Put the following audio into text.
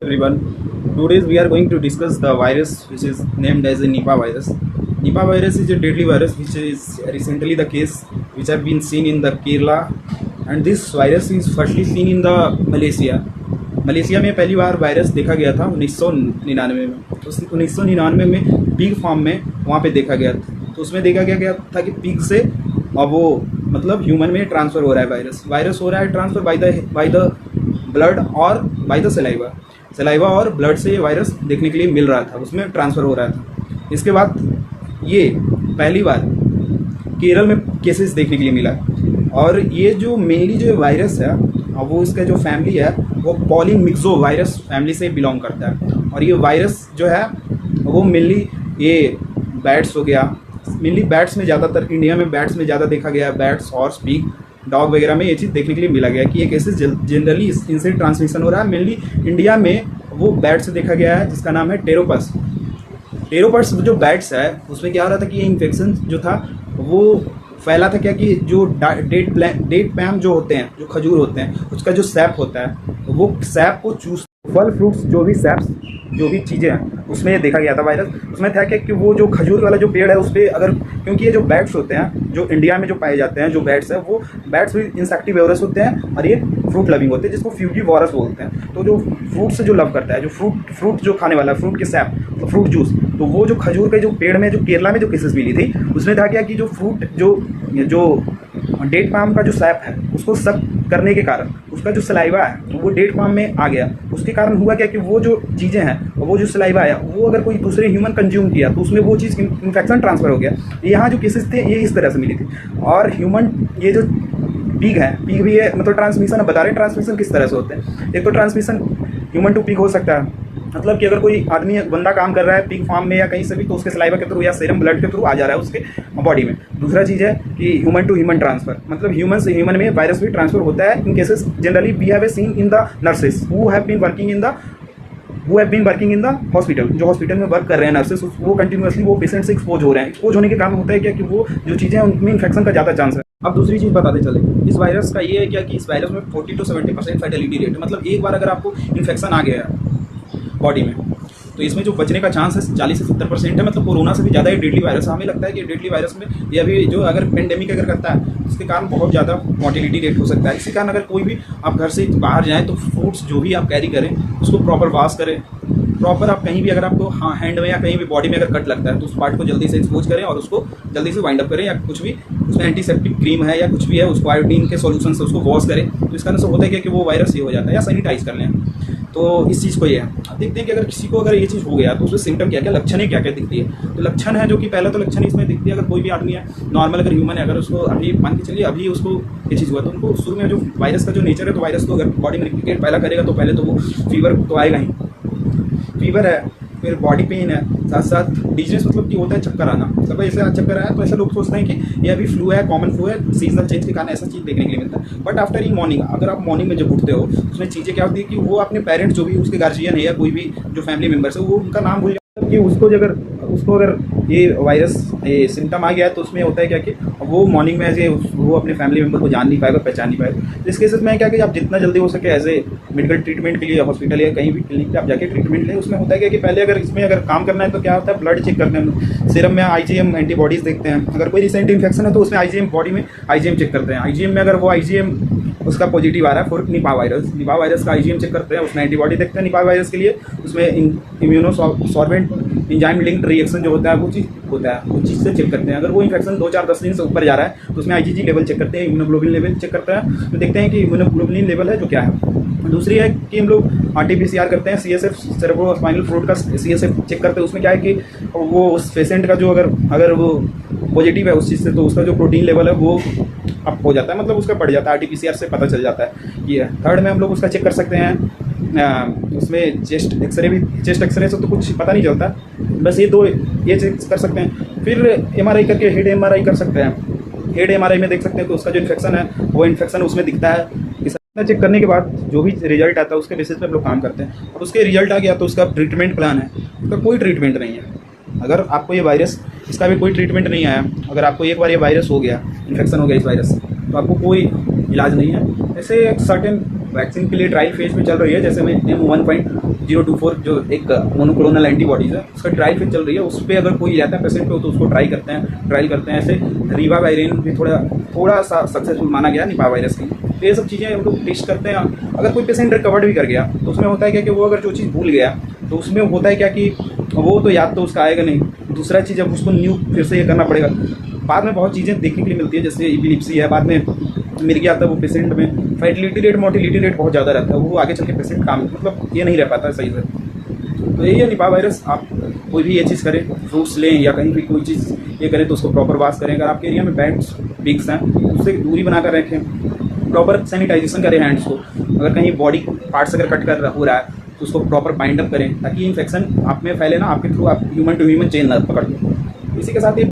Everyone, today we are going to discuss the virus which is named as a Nipah virus. Nipah virus is a deadly virus which is recently the case which have been seen in the Kerala, and this virus is firstly seen in the Malaysia. Malaysia में पहली Barr virus देखा गया था 1999 में। तो 1999 में pig farm में वहाँ पे देखा गया था। तो उसमें देखा गया था कि पिग से और वो मतलब ह्यूमन में ट्रांसफ़र हो रहा है वायरस हो रहा है ट्रांसफ़र बाय द ब्लड और बाय द सलाइवा और ब्लड से ये वायरस देखने के लिए मिल रहा था, उसमें ट्रांसफ़र हो रहा था। इसके बाद ये पहली बार केरल में केसेस देखने के लिए मिला, और ये जो मेनली जो वायरस है वो इसका जो फैमिली है वो पॉलीमिक्सो वायरस फैमिली से बिलोंग करता है। और ये वायरस जो है वो मेनली ये बैट्स हो गया, मेनली बैट्स में ज़्यादातर इंडिया में बैट्स में ज़्यादा देखा गया है। बैट्स, हॉर्स, पिग, डॉग वगैरह में ये चीज़ देखने के लिए मिला गया है कि ये केसेस जनरली इनसे ट्रांसमिशन हो रहा है। मेनली इंडिया में वो बैट से देखा गया है जिसका नाम है टेरोपस जो बैट्स है उसमें क्या हो रहा था कि ये इन्फेक्शन जो था वो फैला था क्या कि जो डेट पैम जो होते हैं, जो खजूर होते हैं, उसका जो सैप होता है वो सैप को चूस फल फ्रूट्स जो भी सैप्स जो भी चीज़ें हैं उसमें ये देखा गया था वायरस। उसमें था कि वो जो खजूर वाला जो पेड़ है उस पर अगर, क्योंकि ये जो बैट्स होते हैं जो इंडिया में जो पाए जाते हैं जो बैट्स हैं वो बैट्स भी इंसेक्टिवोरस होते हैं और ये फ्रूट लविंग होते हैं जिसको फ्यूगिवोरस बोलते हैं। तो जो फ्रूट से जो लव करता है, जो फ्रूट जो खाने वाला फ्रूट के सैप तो फ्रूट जूस, तो वो जो खजूर के जो पेड़ में जो केरला में जो केसेस मिली थी उसने था क्या कि जो फ्रूट जो डेट पाम का जो सैप है उसको सक करने के कारण उसका जो सलाइवा है वो डेट पाम में आ गया। उसके कारण हुआ क्या कि वो जो चीज़ें हैं वो जो सलाइवा है वो अगर कोई दूसरे ह्यूमन कंज्यूम किया तो उसमें वो चीज़ इन्फेक्शन ट्रांसफ़र हो गया। यहाँ जो केसेस थे ये इस तरह से मिली थी। और ह्यूमन ये जो पिग है, पिग भी है मतलब ट्रांसमिशन, बता रहे हैं ट्रांसमिशन किस तरह से होते हैं। एक तो ट्रांसमिशन ह्यूमन टू पिग हो सकता है, मतलब कि अगर कोई आदमी बंदा काम कर रहा है पिग फार्म में या कहीं से भी तो उसके सलाइवा के थ्रू या सीरम ब्लड के थ्रू आ जा रहा है उसके बॉडी में। दूसरा चीज़ है कि ह्यूमन टू ह्यूमन ट्रांसफर, मतलब ह्यूमन से ह्यूमन में वायरस भी ट्रांसफर होता है। In cases generally we have seen in the nurses who have been working in the hospital, जो हॉस्पिटल में वर्क कर रहे हैं नर्सेस वो कंटिन्यूसली वो पेशेंट से एक्सपोज हो रहे हैं। एक्सपोज होने के कारण होता है क्या कि वो जो चीज़ें हैं उनमें इन्फेक्शन का ज़्यादा चांस है। अब दूसरी चीज़ बताते चले, इस वायरस का ये है क्या कि इस वायरस में 40 to 70% फर्टिलिटी रेट, मतलब एक बार अगर आपको इन्फेक्शन आ गया है बॉडी में तो इसमें जो बचने का चांस है 40 से 70% है। मतलब कोरोना से भी ज़्यादा ये डेडली वायरस, हमें लगता है कि डेडली वायरस में ये अभी जो अगर पेंडेमिक अगर करता है इसके कारण बहुत ज़्यादा मॉर्टिलिटी रेट हो सकता है। इसी कारण अगर कोई भी आप घर से बाहर जाएँ तो फ्रूट्स जो भी आप कैरी करें उसको प्रॉपर वॉश करें। प्रॉपर आप कहीं भी अगर आपको हैंड में या कहीं भी बॉडी में अगर कट लगता है तो उस पार्ट को जल्दी से एक्सपोज करें और उसको जल्दी से वाइंड अप करें, या कुछ भी उसमें एंटीसेप्टिक क्रीम है या कुछ भी है उसको आयोडीन के सॉल्यूशन से उसको वॉश करें। तो इस कारण से होता है कि वो वायरस ये हो जाता है, या सैनिटाइज कर लें। तो इस चीज़ को ये है। अब देखते हैं कि अगर किसी को अगर ये चीज़ हो गया तो उसमें सिम्टम क्या क्या, लक्षण क्या क्या दिखती है। तो लक्षण है जो कि पहला तो लक्षण इसमें दिखती है अगर कोई भी आदमी है नॉर्मल अगर ह्यूमन है, अगर उसको अभी मान के चलिए अभी उसको ये चीज़ हुआ तो उनको शुरू में जो वायरस का जो नेचर है तो वायरस को अगर बॉडी में रिप्लिकेट पहला करेगा तो पहले तो वो फीवर तो आएगा ही, फीवर है, फिर बॉडी पेन है, साथ साथ डिजीनेस मतलब कि होता है चक्कर आना। सब ऐसे चक्कर आया तो ऐसे लोग सोचते हैं कि ये अभी फ्लू है, कॉमन फ्लू है, सीजनल चेंज के कारण ऐसा चीज़ देखने के लिए मिलता है। बट आफ्टर इन मॉर्निंग, अगर आप मॉर्निंग में जब उठते हो उसमें चीज़ें क्या होती है कि वो अपने पेरेंट्स जो भी उसके गार्जियन है या कोई भी जो फैमिली मेम्बर्स है वो उनका नाम भूल जाता है कि उसको अगर ये वायरस ये सिम्टम आ गया है तो उसमें होता है क्या कि वो मॉर्निंग में ऐसे वो अपने फैमिली मेम्बर को जान नहीं पाएगा, पहचान नहीं पाएगा। इस केसेस में क्या कि आप जितना जल्दी हो सके एज ए मेडिकल ट्रीटमेंट के लिए हॉस्पिटल या कहीं भी क्लिनिक पे आप जाके ट्रीटमेंट लें। उसमें होता है क्या कि पहले अगर इसमें अगर काम करना है तो क्या होता है ब्लड चेक करते हैं, सीरम में IgM एंटीबॉडीज़ देखते हैं। अगर कोई रिसेंट इन्फेक्शन है तो उसमें IgM बॉडी में IgM चेक करते हैं। IgM में अगर वो IgM उसका पॉजिटिव आ रहा है फॉर निपा वायरस का IgM चेक करते हैं, उसमें एंटीबॉडी देखते हैं निपा वायरस के लिए। उसमें इम्यूनोसॉर्बेंट एंजाइम लिंक्ड रिएक्शन जो होता है वो चीज़ होता है, वो चीज़ से चेक करते हैं। अगर वो इन्फेक्शन 2-4-10 दिन से ऊपर जा रहा है तो उसमें IgG लेवल चेक करते हैं, इम्यूनोग्लोबिन लेवल चेक करते हैं, तो देखते हैं कि इम्यूनोग्लोबिन लेवल है जो क्या है। दूसरी है कि हम लोग RT-PCR करते हैं, CSF सेरेब्रोस्पाइनल फ्लूइड का CSF चेक करते हैं। उसमें क्या है कि वो उस पेशेंट का जो अगर वो पॉजिटिव है उस चीज़ से तो उसका जो प्रोटीन लेवल है वो अप हो जाता है, मतलब उसका बढ़ जाता है, RT-PCR से पता चल जाता है ये। थर्ड में हम लोग उसका चेक कर सकते हैं उसमें चेस्ट एक्सरे से तो कुछ पता नहीं चलता, बस ये चेक कर सकते हैं। फिर MRI करके हेड MRI कर सकते हैं। हेड MRI में देख सकते हैं तो उसका जो इन्फेक्शन है वो इन्फेक्शन उसमें दिखता है। इतना चेक करने के बाद जो भी रिजल्ट आता है उसके बेसिस पे हम लोग काम करते हैं। अब उसके रिजल्ट आ गया तो उसका ट्रीटमेंट प्लान है, उसका कोई ट्रीटमेंट नहीं है। अगर आपको ये वायरस, इसका भी कोई ट्रीटमेंट नहीं आया, अगर आपको एक बार ये वायरस हो गया, इन्फेक्शन हो गया इस वायरस से, तो आपको कोई इलाज नहीं है। ऐसे एक सर्टेन वैक्सीन के लिए ट्रायल फेज में चल रही है। जैसे मैं M1024 जो एक मोनोक्लोनल एंटीबॉडीज़ है उसका ट्रायल फेज चल रही है, उस पर अगर कोई रहता है पेशेंट पे तो उसको ट्रायल करते हैं। ऐसे रिवावायरिन भी थोड़ा सा सक्सेसफुल माना गया निपा वायरस की। तो ये सब चीज़ें हम लोग टेस्ट करते हैं। अगर कोई पेशेंट रिकवर्ड भी कर गया तो उसमें होता है क्या कि वो अगर जो चीज़ भूल गया तो उसमें होता है क्या कि वो तो याद तो उसका आएगा नहीं, दूसरा चीज़ अब उसको न्यू फिर से ये करना पड़ेगा। बाद में बहुत चीज़ें देखने के लिए मिलती है, जैसे एपिलेप्सी है, बाद में मिर्गी आता है, वो पेशेंट में फर्टिलिटी रेट मोर्टिलिटी रेट बहुत ज़्यादा रहता है, वो आगे चल के पेशेंट काम मतलब ये नहीं रह पाता है सही से। तो यही है निपा वायरस। आप कोई भी ये चीज़ करें, फ्रूट्स लें या कहीं भी कोई चीज़ ये करें तो उसको प्रॉपर वॉश करें। अगर आपके एरिया में बैट्स पिग्स हैं उससे दूरी बना कर रखें, प्रॉपर सैनिटाइजेशन करें हैंड्स को। अगर कहीं बॉडी पार्ट्स अगर कट कर हो रहा है तो उसको प्रॉपर बाइंड अप करें ताकि इन्फेक्शन आप में फैले ना, आपके थ्रू आप ह्यूमन टू ह्यूमन चेन ना पकड़ लो। इसी के साथ ये